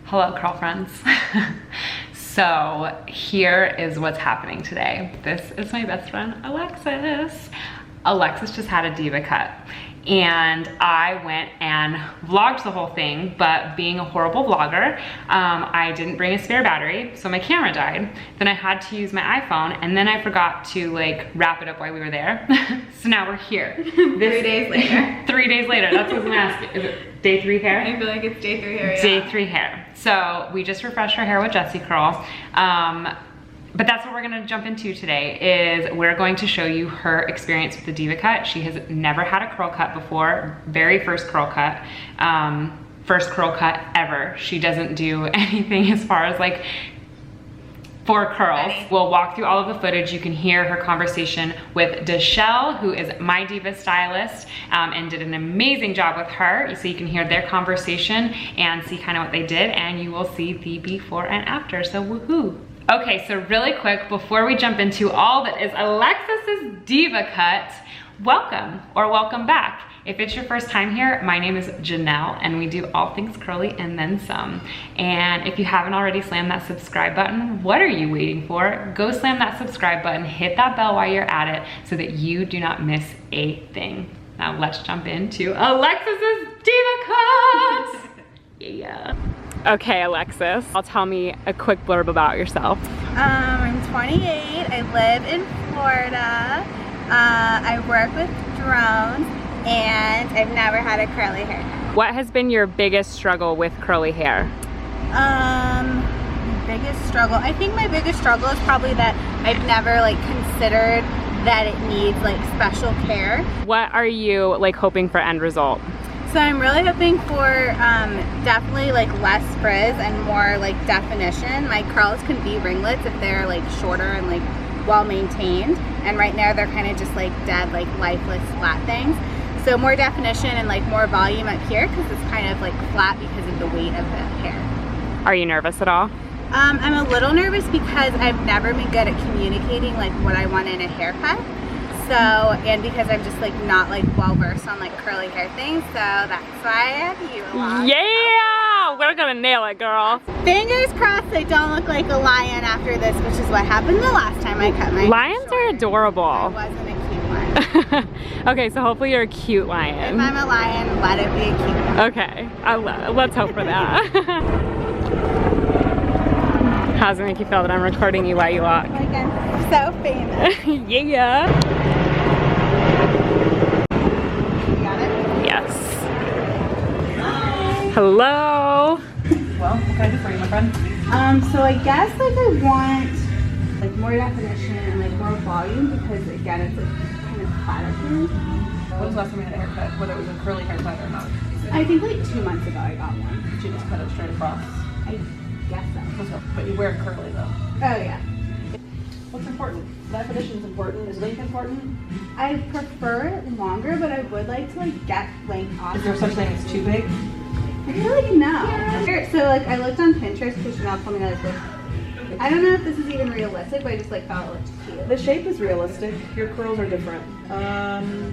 Hello, curl friends. So here is what's happening today. This is my best friend, Alexis. Alexis just had a diva cut and I went and vlogged the whole thing, but being a horrible vlogger, I didn't bring a spare battery, so my camera died. Then I had to use my iPhone, and then I forgot to like wrap it up while we were there. So now we're here. 3 days later. 3 days later, that's what I'm asking. Is it day 3 hair? I feel like it's day 3 hair, yeah. Day 3 hair. So we just refreshed our hair with Jessie Curl. But that's what we're gonna jump into today, is we're going to show you her experience with the diva cut. She has never had a curl cut before, very first curl cut. First curl cut ever. She doesn't do anything as far as like for curls. We'll walk through all of the footage. You can hear her conversation with DaShell, who is my diva stylist, and did an amazing job with her. So you can hear their conversation and see kind of what they did, and you will see the before and after, so woohoo. Okay, so really quick, before we jump into all that is Alexis's diva cut, welcome or welcome back. If it's your first time here, my name is Jannelle and we do all things curly and then some. And if you haven't already slammed that subscribe button, what are you waiting for? Go slam that subscribe button, hit that bell while you're at it so that you do not miss a thing. Now let's jump into Alexis's diva cut. Yeah. Okay, Alexis, tell me a quick blurb about yourself. I'm 28, I live in Florida, I work with drones, and I've never had a curly haircut. What has been your biggest struggle with curly hair? Biggest struggle? I think my biggest struggle is probably that I've never like considered that it needs like special care. What are you like hoping for end result? So I'm really hoping for definitely like less frizz and more like definition. My curls can be ringlets if they're like shorter and like well maintained. And right now they're kind of just like dead, like lifeless flat things. So more definition and like more volume up here because it's kind of like flat because of the weight of the hair. Are you nervous at all? I'm a little nervous because I've never been good at communicating like what I want in a haircut. So, and because I'm just like not like well versed on like curly hair things, so that's why I have you along. Yeah, we're gonna nail it, girl. Fingers crossed I don't look like a lion after this, which is what happened the last time I cut my hair Lions short. are adorable. I wasn't a cute lion. Okay, so hopefully you're a cute lion. If I'm a lion, let it be a cute one. Okay, let's hope for that. How does it make you feel that I'm recording you while you walk? Like I'm so famous. Yeah. Hello. Well, what can I do for you, my friend? So I guess like I want like more definition and like more volume because again it's like kind of flat up here. When was the last time you had a haircut? Whether it was a curly haircut or not? I think like 2 months ago I got one. Did you just cut it straight across? I guess so. But you wear it curly though. Oh yeah. What's important? Definition's important. Is length important? I prefer it longer, but I would like to like get length off. Is there such thing as too big? I really know. So like I looked on Pinterest because Jannelle told me I was like, I don't know if this is even realistic, but I just like thought it looked cute. The shape is realistic. Your curls are different.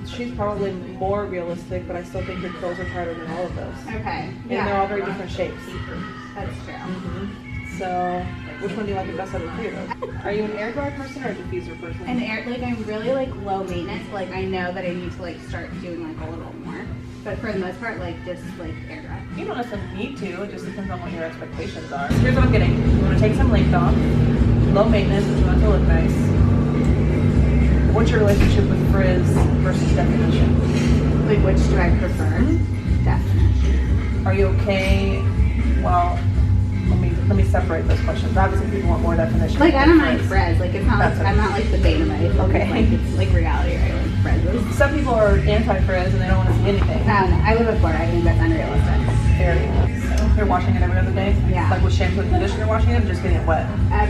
She's probably more realistic, but I still think your curls are tighter than all of those. Okay. And they're all very different shapes. That's true. So, which one do you like the best out of the three of those? Are you an air dry person or a diffuser person? And like I'm really like low maintenance. Like I know that I need to like start doing like a little more. But for the most part, like just like air dry. You don't necessarily need to. It just depends on what your expectations are. So here's what I'm getting. You want to take some length off. Low maintenance, but you want it to look nice. What's your relationship with frizz versus definition? Like which do I prefer? Definition. Are you okay? Well, let me separate those questions. Obviously, people want more definition. Like I don't mind frizz. Like it's not like I'm not like the bane of my life. Okay. Like it's like reality, right? Like frizz. Some people are anti-frizz and they don't want to see anything. I don't know. I live with Florida. I think that's unrealistic. Fair. So you're washing it every other day? Yeah. Like with shampoo and conditioner you're washing it, or just getting it wet?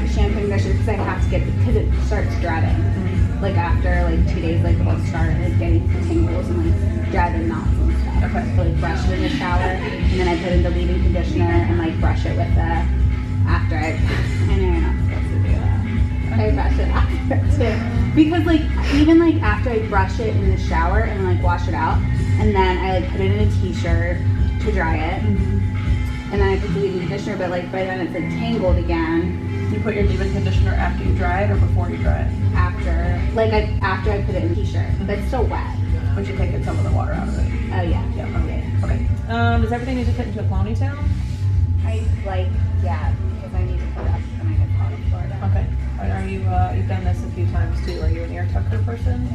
Shampoo and conditioner because I have to get because it starts dreading. Like after like 2 days, like it'll start like getting tingles and like dreading knots and stuff. Okay. So like brush it in the shower and then I put in the leave-in conditioner and like brush it with the after I know you're not supposed to do that. I brush it after too. Because like even like after I brush it in the shower and like wash it out and then I like put it in a t-shirt to dry it. and then I put the leave-in conditioner, but like by then it's like tangled again. You put your leave-in conditioner after you dry it or before you dry it? After I put it in the t-shirt, but it's still wet. But you're taking some of the water out of it. Oh yeah. Yeah, okay. Does everything need to fit into a ponytail? Yeah, because I need to put it up when I get home in Florida. Okay. Are you, you've done this a few times too. Are you an ear tucker person?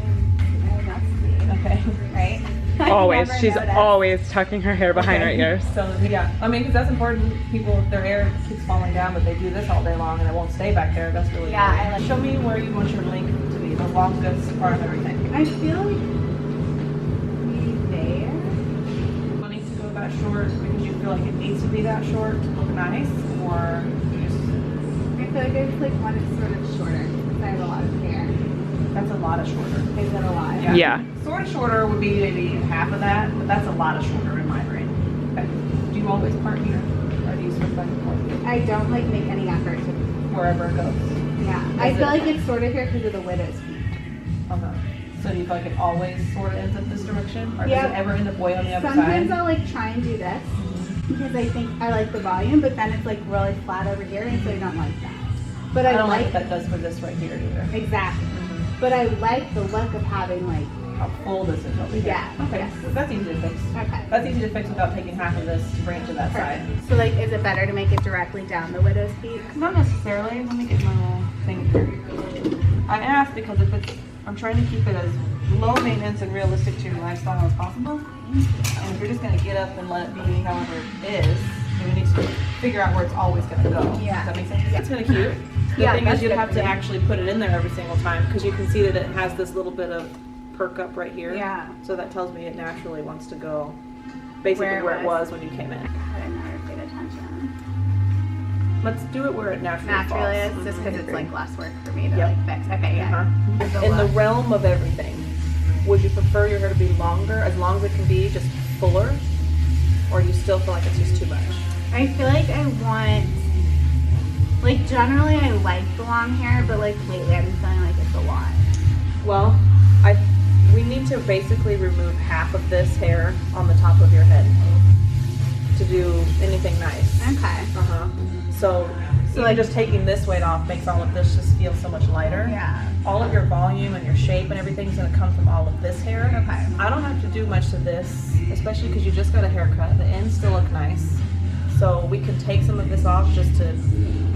Okay. Right? Always. She's always tucking her hair behind her ears. So yeah, I mean, because that's important. People, if their hair keeps falling down, but they do this all day long and it won't stay back there. That's really Yeah. Show me where you want your link to be, the longest part of everything. I feel like maybe there. Wanting to go that short because you feel like it needs to be that short to look nice, or you just I feel like I just like want it sort of shorter because I have a lot of hair. that's a lot of shorter. Is that a lot? Yeah. Sort of shorter would be maybe half of that, but that's a lot of shorter in my brain. Okay. Do you always part here, or do you switch back and forth? I don't like make any effort to. Wherever it goes. Yeah. I feel like it's sort of here because of the widow's peak. Okay. So do you feel like it always sort of ends up this direction, or Yeah. does it ever end up way on the other Sometimes side? I'll like try and do this because I think I like the volume, but then it's like really flat over here, and so I don't like that. But I I don't like like what that does for this right here either. exactly. But I like the look of having like How full this is over here. Yeah. Okay. Yes. So that's easy to fix. okay. That's easy to fix without taking half of this to bring it to that side. Perfect. So like, is it better to make it directly down the widow's peak? Not necessarily. Let me get my little thing here. I asked because I'm trying to keep it as low maintenance and realistic to your lifestyle as possible. And if you're just gonna get up and let it be however it is, then we need to figure out where it's always gonna go. Yeah. Does that make sense? It's kind of cute. The Yeah, thing is that's you'd good have for to me. actually put it in there every single time because you can see that it has this little bit of perk up right here. Yeah. So that tells me it naturally wants to go basically Where it where it was was. when you came in. I never paid attention. Let's do it where it naturally Naturally, falls. it's just because Mhm. it's like less work for me to Yep. like fix. Okay, yeah. Uh-huh. In the realm of everything, would you prefer your hair to be longer, as long as it can be, just fuller? Or do you still feel like it's just too much? I feel like I want, like generally I like the long hair, but like lately I've been feeling like it's a lot. Well, we need to basically remove half of this hair on the top of your head to do anything nice. Okay. Uh-huh. So even like- just taking this weight off makes all of this just feel so much lighter. Yeah. All of your volume and your shape and everything's gonna come from all of this hair. Okay. I don't have to do much to this, especially because you just got a haircut. The ends still look nice. So we can take some of this off just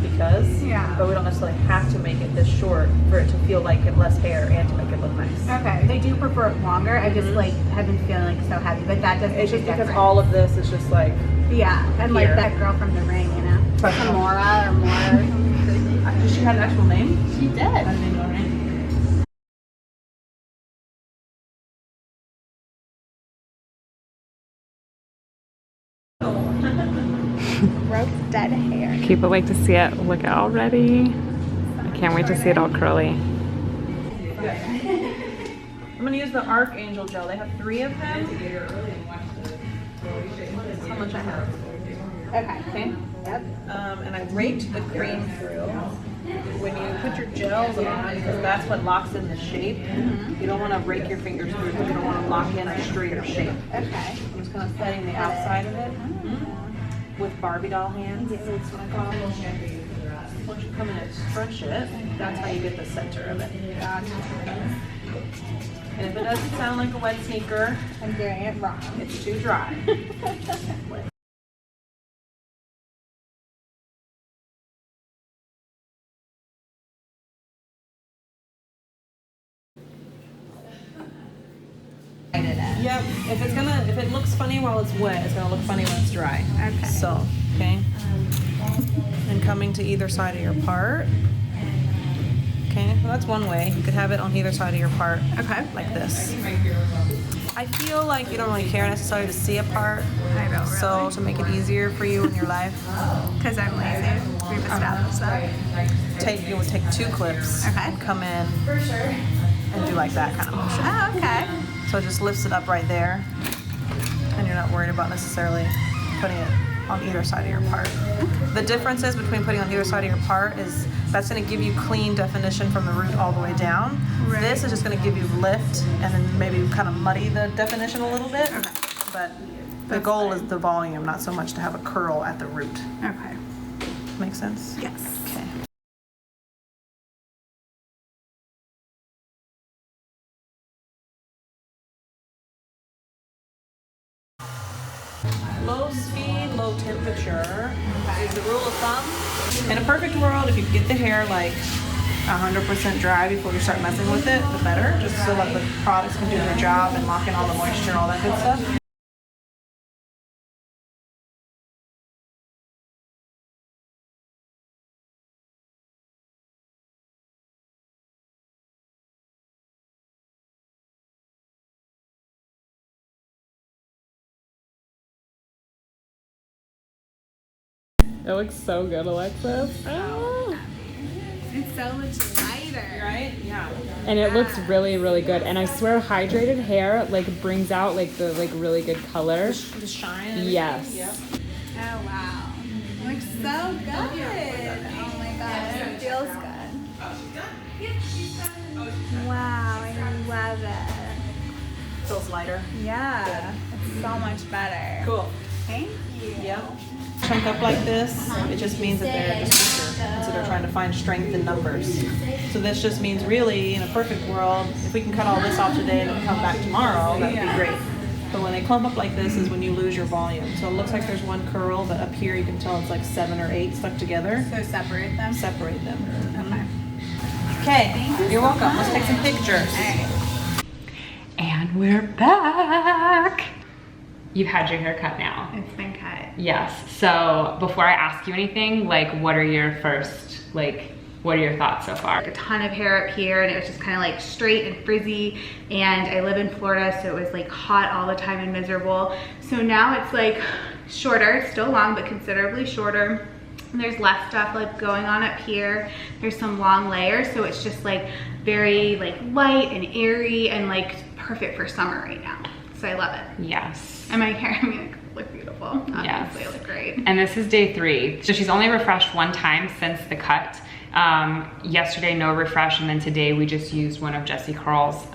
because. Yeah. But we don't necessarily have to make it this short for it to feel like it less hair and to make it look nice. Okay. They do prefer it longer. I just like have been feeling like so heavy, but that doesn't It's just because difference. all of this is just like, Yeah, and like Here. that girl from The Ring, you know, Tamora or more. does she have an actual name? She did. I didn't know her name. Broke dead hair. People like to see it look already. I can't wait to see it all curly. I'm gonna use the Archangel gel. They have 3 of them. That's how much I have. Okay. Okay. Yep. And I raked the cream through. When you put your gels on, because that's what locks in the shape, you don't want to rake your fingers through because you don't want to lock in a straighter shape. Okay. I'm just kind of setting the outside of it with Barbie doll hands. That's what I call them. Once you come in and scrunch it, that's how you get the center of it. And if it doesn't sound like a wet sneaker, I'm doing it wrong. it's too dry. Yep. If it looks funny while it's wet, it's gonna look funny when it's dry. Okay. So, okay. And coming to either side of your part. Okay, well that's one way. You could have it on either side of your part. Okay. Like this. I feel like you don't really care necessarily to see a part. I don't really. So to make it easier for you in your life, Because I'm lazy. We've established that. you would take 2 clips Okay. and come in and do like that kind of motion. Oh, okay. So it just lifts it up right there, and you're not worried about necessarily putting it on either side of your part. The differences between putting on either side of your part is that's going to give you clean definition from the root all the way down. Right. This is just going to give you lift and then maybe kind of muddy the definition a little bit. Okay. But The goal is the volume, not so much to have a curl at the root. Okay. Make sense? Yes. Okay. Low speed, low temperature is the rule of thumb. In a perfect world, if you get the hair like 100% dry before you start messing with it, the better, just so that the products can do their job and lock in all the moisture and all that good stuff. It looks so good, Alexis. Oh. It's so much lighter. Right? Yeah. And it looks really, really good. And I swear hydrated hair like brings out like the like really good color. The shine. And yes. Yep. Oh wow. It looks so good. Oh my gosh. It feels good. Wow, I love it. Feels lighter. Yeah. It's so much better. Cool. Thank you. Yep. Chunk up like this, it just means that they're just weaker, and so they're trying to find strength in numbers. So this just means really, in a perfect world, if we can cut all this off today and then come back tomorrow, that'd be great. But when they clump up like this is when you lose your volume. So it looks like there's one curl, but up here you can tell it's like 7 or 8 stuck together. So separate them? Separate them. Okay. Okay, you're welcome. Let's take some pictures. All right. And we're back. You've had your hair cut now. It's been cut. Yes. So before I ask you anything, like what are your thoughts so far? Like a ton of hair up here, and it was just kind of like straight and frizzy, and I live in Florida, so it was like hot all the time and miserable. So now it's like shorter, it's still long, but considerably shorter. There's less stuff like going on up here. There's some long layers, so it's just like very like light and airy and like perfect for summer right now. So I love it. Yes. And my hair, I mean, it look beautiful. Obviously, Yes. I look great. And this is day 3. So she's only refreshed one time since the cut. Yesterday, no refresh, and then today we just used one of Jessie Curl's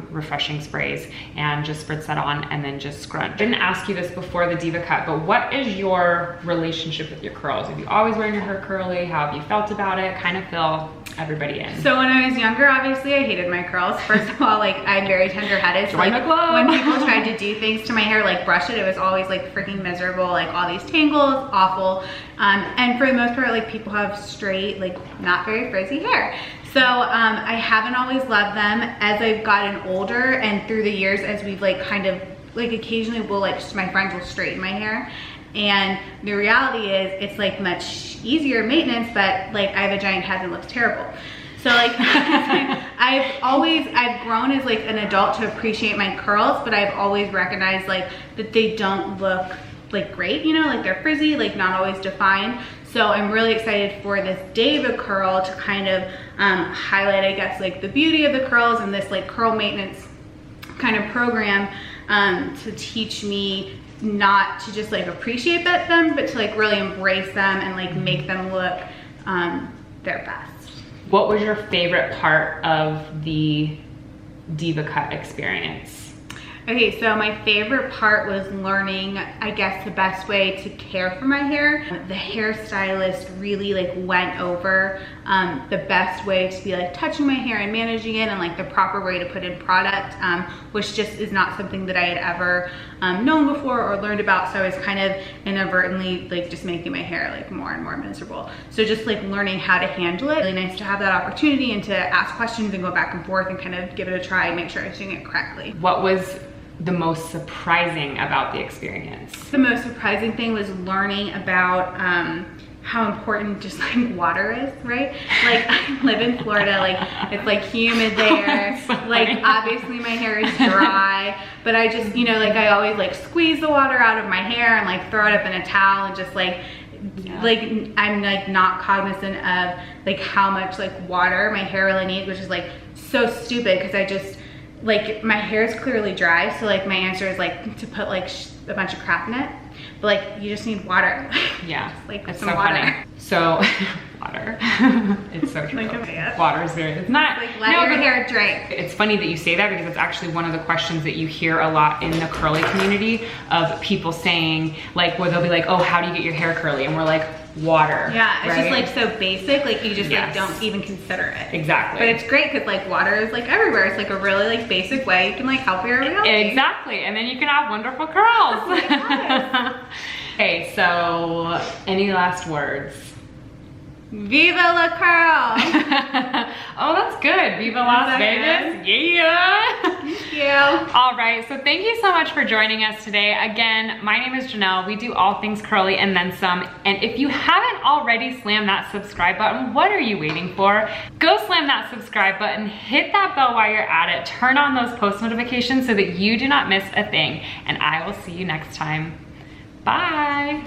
refreshing sprays and just spritz that on and then just scrunch. I didn't ask you this before the Deva cut, but what is your relationship with your curls? Have you always wearing your hair curly? How have you felt about it? Kind of fill everybody in. So when I was younger, obviously I hated my curls. First of all, like I'm very tender-headed. So Join like the club. when people tried to do things to my hair, like brush it, it was always like freaking miserable, like all these tangles, awful. And for the most part, like people have straight, like not very frizzy hair. So I haven't always loved them. As I've gotten older and through the years, as we've like kind of like occasionally will like my friends will straighten my hair. And the reality is it's like much easier maintenance, but like I have a giant head that looks terrible. So like I've grown as like an adult to appreciate my curls, but I've always recognized like that they don't look like great, you know, like they're frizzy, like not always defined. So I'm really excited for this Deva curl to kind of highlight, I guess, like the beauty of the curls and this like curl maintenance kind of program to teach me not to just like appreciate them, but to like really embrace them and like make them look their best. What was your favorite part of the Deva cut experience? Okay, so my favorite part was learning, I guess, the best way to care for my hair. The hairstylist really like went over the best way to be like touching my hair and managing it and like the proper way to put in product, which just is not something that I had ever known before or learned about. So I was kind of inadvertently like just making my hair like more and more miserable. So just like learning how to handle it, really nice to have that opportunity and to ask questions and go back and forth and kind of give it a try and make sure I was doing it correctly. What was the most surprising about the experience? The most surprising thing was learning about how important just like water is, right? Like I live in Florida, like it's like humid there. Like obviously my hair is dry, but I just, you know, like I always like squeeze the water out of my hair and like throw it up in a towel and just like, like I'm like not cognizant of like how much like water my hair really needs, which is like so stupid because I just, like my hair is clearly dry, so like my answer is like to put like a bunch of crap in it, but like you just need water. Yeah, just, like it's some so water. funny. So water. water. It's so true. Like a man. Water is very, it's not. Like let your hair drink. It's funny that you say that because it's actually one of the questions that you hear a lot in the curly community of people saying, like, where they'll be like, oh, how do you get your hair curly? And we're like, water. Yeah, it's right? just like so basic, like you just Yes. like don't even consider it. Exactly. But it's great because like water is like everywhere. It's like a really like basic way you can like help your hair be healthy. Exactly, and then you can have wonderful curls. Yes. Okay, so any last words? Viva la curl! Oh, that's good. Viva Las that Vegas. Yeah. Thank you. All right, so thank you so much for joining us today. Again, my name is Jannelle. We do all things curly and then some. And if you haven't already slammed that subscribe button, what are you waiting for? Go slam that subscribe button, hit that bell while you're at it, turn on those post notifications so that you do not miss a thing. And I will see you next time. Bye.